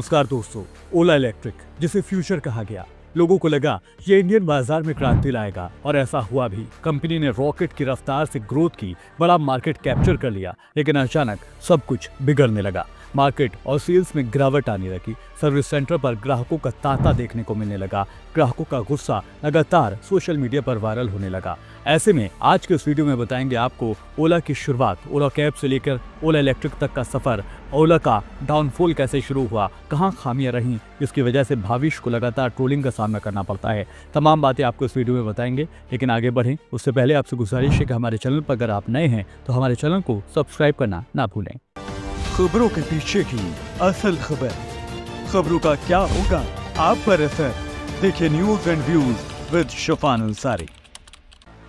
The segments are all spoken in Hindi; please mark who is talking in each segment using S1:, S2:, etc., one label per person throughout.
S1: नमस्कार दोस्तों। ओला इलेक्ट्रिक, जिसे फ्यूचर कहा गया, लोगों को लगा ये इंडियन बाजार में क्रांति लाएगा और ऐसा हुआ भी। कंपनी ने रॉकेट की रफ्तार से ग्रोथ की, बड़ा मार्केट कैप्चर कर लिया, लेकिन अचानक सब कुछ बिगड़ने लगा। मार्केट और सेल्स में गिरावट आने लगी। सर्विस सेंटर पर ग्राहकों का तांता देखने को मिलने लगा। ग्राहकों का गुस्सा लगातार सोशल मीडिया पर वायरल होने लगा। ऐसे में आज के इस वीडियो में बताएंगे आपको ओला की शुरुआत, ओला कैब से लेकर ओला इलेक्ट्रिक तक का सफर, ओला का डाउनफॉल कैसे शुरू हुआ, कहां खामियां रहीं जिसकी वजह से भविष्य को लगातार ट्रोलिंग का सामना करना पड़ता है। तमाम बातें आपको इस वीडियो में बताएंगे, लेकिन आगे बढ़ें उससे पहले आपसे गुजारिश है कि हमारे चैनल पर अगर आप नए हैं तो हमारे चैनल को सब्सक्राइब करना ना भूलें। खबरों के पीछे की असल खबर, खबरों का क्या होगा आप पर असर, देखिए news and views with Shafan Ansari.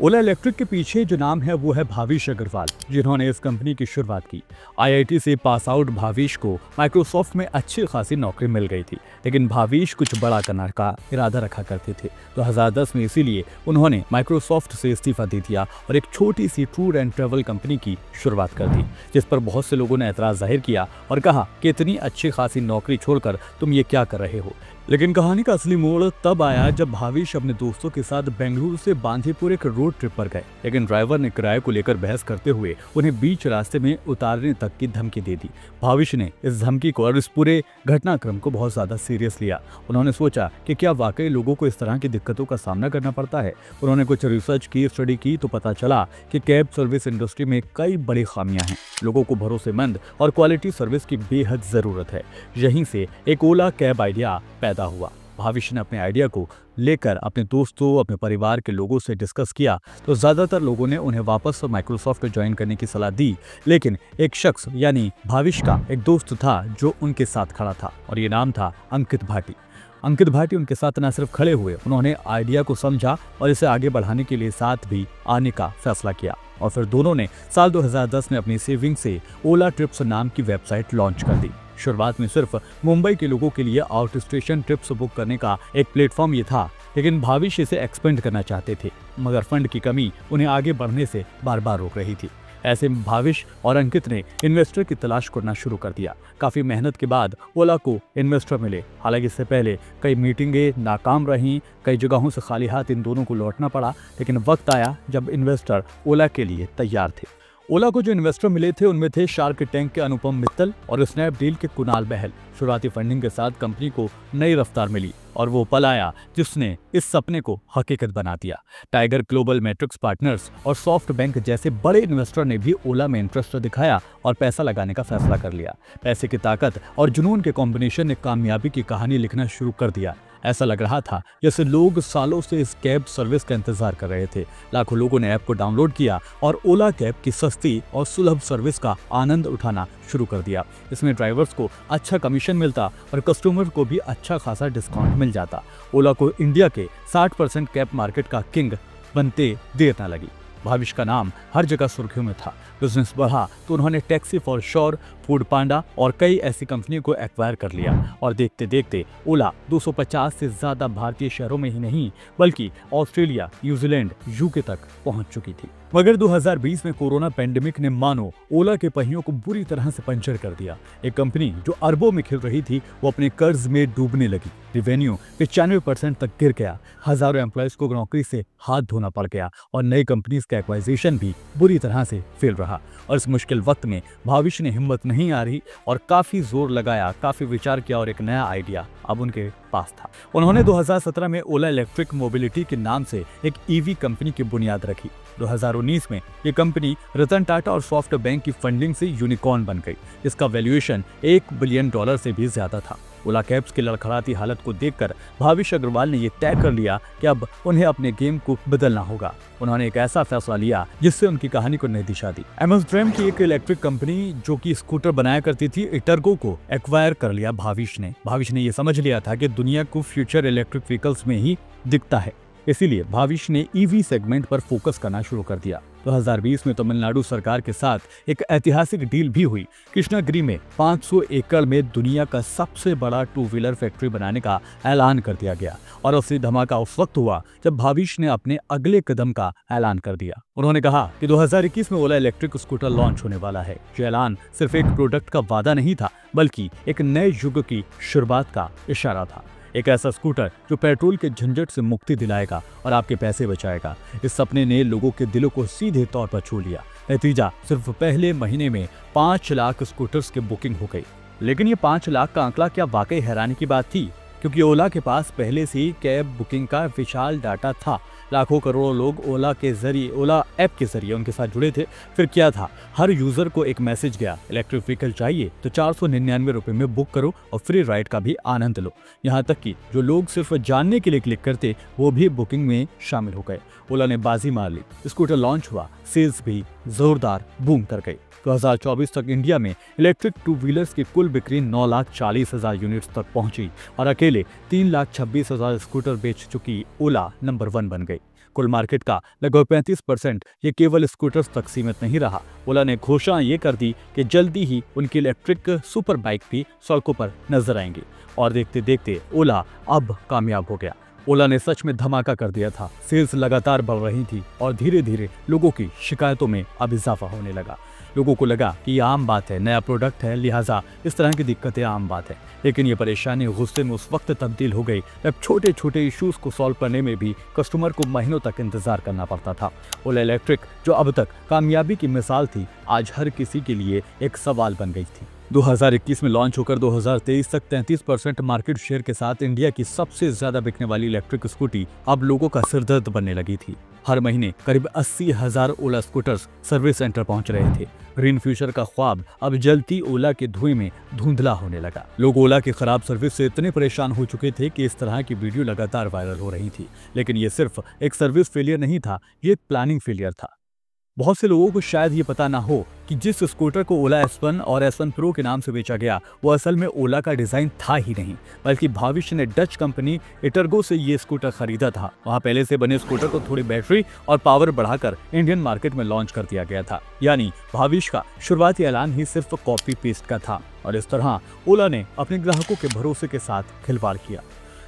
S1: Ola electric के पीछे जो नाम है वो है भाविश अग्रवाल, जिन्होंने इस कंपनी की शुरुआत की। आईआईटी से पास आउट भाविश को माइक्रोसॉफ्ट में अच्छी खासी नौकरी मिल गई थी, लेकिन भाविश कुछ बड़ा करने का इरादा रखा करते थे। 2010 में इसीलिए उन्होंने माइक्रोसॉफ्ट से इस्तीफा दे दिया और एक छोटी सी टूर एंड ट्रेवल कंपनी की शुरुआत कर दी, जिस पर बहुत से लोगों ने एतराज जाहिर किया और कहा कि इतनी अच्छी खासी नौकरी छोड़कर तुम ये क्या कर रहे हो। लेकिन कहानी का असली मोड़ तब आया जब भाविश अपने दोस्तों के साथ बेंगलुरु से बांदीपुर एक रोड ट्रिप पर गए, लेकिन ड्राइवर ने किराए को लेकर बहस करते हुए उन्हें बीच रास्ते में उतारने तक की धमकी दे दी। भाविश ने इस धमकी को और इस पूरे घटनाक्रम को बहुत ज्यादा सीरियस लिया। उन्होंने सोचा कि क्या वाकई लोगों को इस तरह की दिक्कतों का सामना करना पड़ता है। उन्होंने कुछ रिसर्च की, स्टडी की तो पता चला कि कैब सर्विस इंडस्ट्री में कई बड़ी खामियां हैं। लोगों को भरोसेमंद और क्वालिटी सर्विस की बेहद जरूरत है। यहीं से एक ओला कैब आइडिया पैदा हुआ। भाविश ने अपने आइडिया को लेकर अपने दोस्तों, अपने परिवार के लोगों से डिस्कस किया तो ज्यादातर लोगों ने उन्हें वापस माइक्रोसॉफ्ट ज्वाइन करने की सलाह दी, लेकिन एक शख्स यानी भाविश का एक दोस्त था जो उनके साथ खड़ा था और ये नाम था अंकित भाटी। अंकित भाटी उनके साथ न सिर्फ खड़े हुए, उन्होंने आइडिया को समझा और इसे आगे बढ़ाने के लिए साथ भी आने का फैसला किया और फिर दोनों ने साल 2010 में अपनी सेविंग से ओला ट्रिप्स नाम की वेबसाइट लॉन्च कर दी। शुरुआत में सिर्फ मुंबई के लोगों के लिए आउट स्टेशन ट्रिप्स बुक करने का एक प्लेटफॉर्म ये था, लेकिन भाविश इसे एक्सपेंड करना चाहते थे, मगर फंड की कमी उन्हें आगे बढ़ने से बार बार रोक रही थी। ऐसे में भाविश और अंकित ने इन्वेस्टर की तलाश करना शुरू कर दिया। काफी मेहनत के बाद ओला को इन्वेस्टर मिले, हालांकि इससे पहले कई मीटिंगें नाकाम रहीं, कई जगहों से खाली हाथ इन दोनों को लौटना पड़ा, लेकिन वक्त आया जब इन्वेस्टर ओला के लिए तैयार थे। ओला को जो इन्वेस्टर मिले थे उनमें थे शार्क टैंक के अनुपम मित्तल और स्नैपडील के कुणाल बहल। शुरुआती फंडिंग के साथ कंपनी को नई रफ्तार मिली और वो पल आया जिसने इस सपने को हकीकत बना दिया। टाइगर ग्लोबल मैट्रिक्स पार्टनर्स और सॉफ्ट बैंक जैसे बड़े इन्वेस्टर ने भी ओला में इंटरेस्ट दिखाया और पैसा लगाने का फैसला कर लिया। पैसे की ताकत और जुनून के कॉम्बिनेशन ने कामयाबी की कहानी लिखना शुरू कर दिया। ऐसा लग रहा था जैसे लोग सालों से इस कैब सर्विस का इंतजार कर रहे थे। लाखों लोगों ने ऐप को डाउनलोड किया और ओला कैब की सस्ती और सुलभ सर्विस का आनंद उठाना शुरू कर दिया। इसमें ड्राइवर्स को अच्छा कमीशन मिलता और कस्टमर को भी अच्छा खासा डिस्काउंट मिल जाता। ओला को इंडिया के 60% कैब मार्केट का किंग बनते देर न लगी। भाविश का नाम हर जगह सुर्खियों में था। बिजनेस बढ़ा तो उन्होंने टैक्सी फॉर श्योर, फूड पांडा और कई ऐसी कंपनियों को एक्वायर कर लिया और देखते देखते ओला 250 से ज्यादा भारतीय शहरों में ही नहीं बल्कि ऑस्ट्रेलिया, न्यूजीलैंड, यूके तक पहुंच चुकी थी। मगर 2020 में कोरोना पैंडेमिक ने मानो ओला के पहियों को बुरी तरह से पंचर कर दिया। एक कंपनी जो अरबों में खिल रही थी वो अपने कर्ज में डूबने लगी। रिवेन्यू 95% तक गिर गया। हजारों एम्प्लॉयज को नौकरी से हाथ धोना पड़ गया और नई कंपनीज का एक्वाइजिशन भी बुरी तरह से फेल रहा। और इस मुश्किल वक्त में भाविश ने हिम्मत नहीं आ रही और काफी जोर लगाया, काफी विचार किया और एक नया आइडिया अब उनके पास था। उन्होंने 2017 में ओला इलेक्ट्रिक मोबिलिटी के नाम से एक ईवी कंपनी की बुनियाद रखी। 2019 में ये कंपनी रतन टाटा और सॉफ्ट बैंक की फंडिंग से यूनिकॉर्न बन गई। इसका वैल्यूएशन $1 बिलियन से भी ज्यादा था। ओला कैब्स की लड़खड़ाती हालत को देखकर भाविश अग्रवाल ने यह तय कर लिया कि अब उन्हें अपने गेम को बदलना होगा। उन्होंने एक ऐसा फैसला लिया जिससे उनकी कहानी को नई दिशा दी। एमएसड्रेम की एक इलेक्ट्रिक कंपनी जो कि स्कूटर बनाया करती थी, इटर्गो को एक्वायर कर लिया भाविश ने। भाविश ने यह समझ लिया था कि दुनिया को फ्यूचर इलेक्ट्रिक व्हीकल्स में ही दिखता है। इसीलिए भाविश ने ईवी सेगमेंट पर फोकस करना शुरू कर दिया। 2020 में तमिलनाडु सरकार के साथ एक ऐतिहासिक डील भी हुई। कृष्णागिरी में 500 एकड़ में दुनिया का सबसे बड़ा टू व्हीलर फैक्ट्री बनाने का ऐलान कर दिया गया और असली धमाका उस वक्त हुआ जब भाविश ने अपने अगले कदम का ऐलान कर दिया। उन्होंने कहा कि 2021 में ओला इलेक्ट्रिक स्कूटर लॉन्च होने वाला है। ये ऐलान सिर्फ एक प्रोडक्ट का वादा नहीं था, बल्कि एक नए युग की शुरुआत का इशारा था। एक ऐसा स्कूटर जो पेट्रोल के झंझट से मुक्ति दिलाएगा और आपके पैसे बचाएगा। इस सपने ने लोगों के दिलों को सीधे तौर पर छू लिया। नतीजा, सिर्फ पहले महीने में 5 लाख स्कूटर्स की बुकिंग हो गई। लेकिन ये 5 लाख का आंकड़ा क्या वाकई हैरानी की बात थी? क्योंकि ओला के पास पहले से ही कैब बुकिंग का विशाल डाटा था। लाखों करोड़ों लोग ओला ऐप के जरिए उनके साथ जुड़े थे। फिर क्या था, हर यूजर को एक मैसेज गया, इलेक्ट्रिक व्हीकल चाहिए तो 499 रुपए में बुक करो और फ्री राइड का भी आनंद लो। यहाँ तक कि जो लोग सिर्फ जानने के लिए क्लिक करते, वो भी बुकिंग में शामिल हो गए। ओला ने बाजी मार ली, स्कूटर लॉन्च हुआ, सेल्स भी जोरदार बूम कर गई। 2024 तक इंडिया में इलेक्ट्रिक टू व्हीलर्स की कुल बिक्री 9,40,000 यूनिट्स तक पहुंची और अकेले 3,26,000 स्कूटर बेच चुकी ओला नंबर 1 बन गई। कुल मार्केट का लगभग 35% ये केवल स्कूटर्स तक सीमित नहीं रहा। ओला ने घोषणा ये कर दी कि जल्दी ही उनकी इलेक्ट्रिक सुपर बाइक भी सड़कों पर नजर आएंगी और देखते देखते ओला अब कामयाब हो गया। ओला ने सच में धमाका कर दिया था। सेल्स लगातार बढ़ रही थी और धीरे धीरे लोगों की शिकायतों में अब इजाफा होने लगा। लोगों को लगा कि ये आम बात है, नया प्रोडक्ट है, लिहाजा इस तरह की दिक्कतें आम बात है। लेकिन ये परेशानी गुस्से में उस वक्त तब्दील हो गई जब छोटे छोटे इश्यूज को सॉल्व करने में भी कस्टमर को महीनों तक इंतजार करना पड़ता था। ओला इलेक्ट्रिक, जो अब तक कामयाबी की मिसाल थी, आज हर किसी के लिए एक सवाल बन गई थी। 2021 में लॉन्च होकर 2023 तक 33% मार्केट शेयर के साथ इंडिया की सबसे ज्यादा बिकने वाली इलेक्ट्रिक स्कूटी अब लोगों का सिरदर्द बनने लगी थी। हर महीने करीब 80,000 ओला स्कूटर्स सर्विस सेंटर पहुंच रहे थे। ग्रीन फ्यूचर का ख्वाब अब जलती ओला के धुएं में धुंधला होने लगा। लोग ओला की खराब सर्विस से इतने परेशान हो चुके थे कि इस तरह की वीडियो लगातार वायरल हो रही थी। लेकिन ये सिर्फ एक सर्विस फेलियर नहीं था, ये एक प्लानिंग फेलियर था। बहुत से लोगों को शायद ये पता ना हो कि जिस स्कूटर को ओला S1 और S1 प्रो के नाम से बेचा गया, वो असल में ओला का डिजाइन था ही नहीं, बल्कि भविष्य ने डच कंपनी इटर्गो से ये स्कूटर खरीदा था। वहाँ पहले से बने स्कूटर को थोड़ी बैटरी और पावर बढ़ाकर इंडियन मार्केट में लॉन्च कर दिया गया था। यानी भविष्य का शुरुआती ऐलान ही सिर्फ कॉपी पेस्ट का था और इस तरह ओला ने अपने ग्राहकों के भरोसे के साथ खिलवाड़ किया।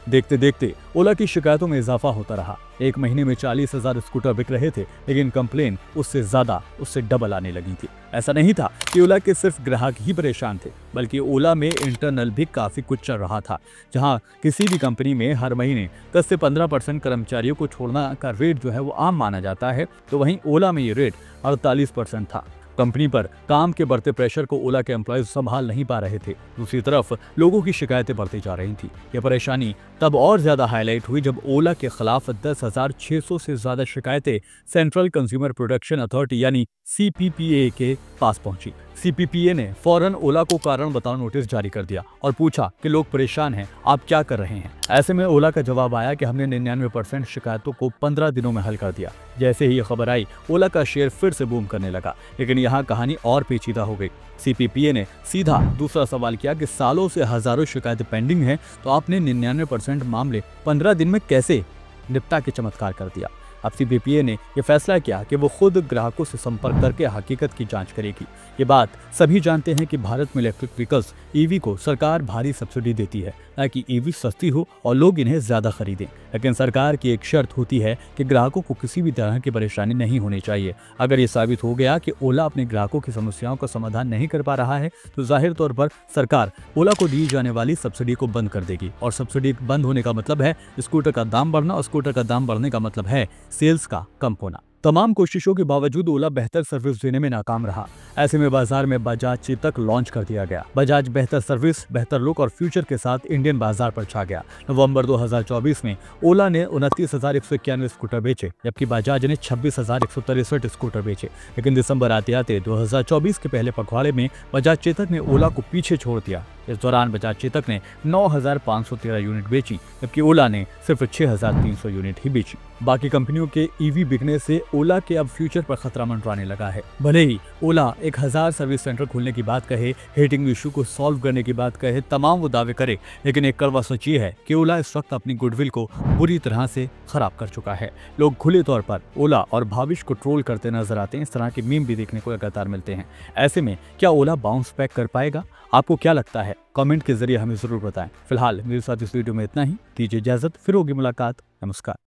S1: देखते देखते ओला की शिकायतों में इजाफा होता रहा। एक महीने में 40,000 स्कूटर बिक रहे थे, लेकिन कंप्लेन उससे डबल आने लगी थी। ऐसा नहीं था कि ओला के सिर्फ ग्राहक ही परेशान थे, बल्कि ओला में इंटरनल भी काफी कुछ चल रहा था। जहां किसी भी कंपनी में हर महीने 10 से 15% कर्मचारियों को छोड़ना का रेट जो है वो आम माना जाता है, तो वहीं ओला में ये रेट 48% था। कंपनी पर काम के बढ़ते प्रेशर को ओला के एम्प्लॉयज संभाल नहीं पा रहे थे। दूसरी तरफ लोगों की शिकायतें बढ़ती जा रही थी। यह परेशानी तब और ज्यादा हाईलाइट हुई जब ओला के खिलाफ 10,600 से ज्यादा शिकायतें सेंट्रल कंज्यूमर प्रोटेक्शन अथॉरिटी यानी CPPA के पास पहुंची। CPPA ने फौरन ओला को कारण बताओ नोटिस जारी कर दिया और पूछा कि लोग परेशान हैं, आप क्या कर रहे हैं। ऐसे में ओला का जवाब आया कि हमने 99% शिकायतों को 15 दिनों में हल कर दिया। जैसे ही ये खबर आई, ओला का शेयर फिर से बूम करने लगा। लेकिन यहाँ कहानी और पेचीदा हो गई। CPPA ने सीधा दूसरा सवाल किया कि सालों से हजारों शिकायतें पेंडिंग हैं, तो आपने 99% मामले 15 दिन में कैसे निपटा के चमत्कार कर दिया। अब CPPA ने यह फैसला किया कि वो खुद ग्राहकों से संपर्क करके हकीकत की जांच करेगी। ये बात सभी जानते हैं कि भारत में इलेक्ट्रिक व्हीकल्स EV को सरकार भारी सब्सिडी देती है ताकि EV सस्ती हो और लोग इन्हें ज्यादा खरीदें। लेकिन सरकार की एक शर्त होती है कि ग्राहकों को किसी भी तरह की परेशानी नहीं होनी चाहिए। अगर ये साबित हो गया कि ओला अपने ग्राहकों की समस्याओं का समाधान नहीं कर पा रहा है, तो जाहिर तौर पर सरकार ओला को दी जाने वाली सब्सिडी को बंद कर देगी। और सब्सिडी बंद होने का मतलब है स्कूटर का दाम बढ़ना, और स्कूटर का दाम बढ़ने का मतलब है सेल्स का कम होना। तमाम कोशिशों के बावजूद ओला बेहतर सर्विस देने में नाकाम रहा। ऐसे में बाजार में बजाज चेतक लॉन्च कर दिया गया। बजाज बेहतर सर्विस, बेहतर लुक और फ्यूचर के साथ इंडियन बाजार पर छा गया। नवंबर 2024 में ओला ने 29,191 स्कूटर बेचे, जबकि बजाज ने 26,163 स्कूटर बेचे। लेकिन दिसंबर आते आते 2024 के पहले पखवाड़े में बजाज चेतक ने ओला को पीछे छोड़ दिया। इस दौरान बजाज चेतक ने 9,513 यूनिट बेची, जबकि ओला ने सिर्फ 6,300 यूनिट ही बेची। बाकी कंपनियों के ईवी बिकने से ओला के अब फ्यूचर पर खतरा मंडराने लगा है। भले ही ओला 1,000 सर्विस सेंटर खोलने की बात कहे, हेटिंग इशू को सॉल्व करने की बात कहे, तमाम वो दावे करे, लेकिन एक कड़वा सच ये है कि ओला इस वक्त अपनी गुडविल को बुरी तरह से खराब कर चुका है। लोग खुले तौर पर ओला और भाविश को ट्रोल करते नजर आते हैं। इस तरह के मीम भी देखने को लगातार मिलते हैं। ऐसे में क्या ओला बाउंस बैक कर पाएगा? आपको क्या लगता है? कमेंट के जरिए हमें जरूर बताएं। फिलहाल मेरे साथ इस वीडियो में इतना ही। दीजिए इजाजत, फिर होगी मुलाकात। नमस्कार।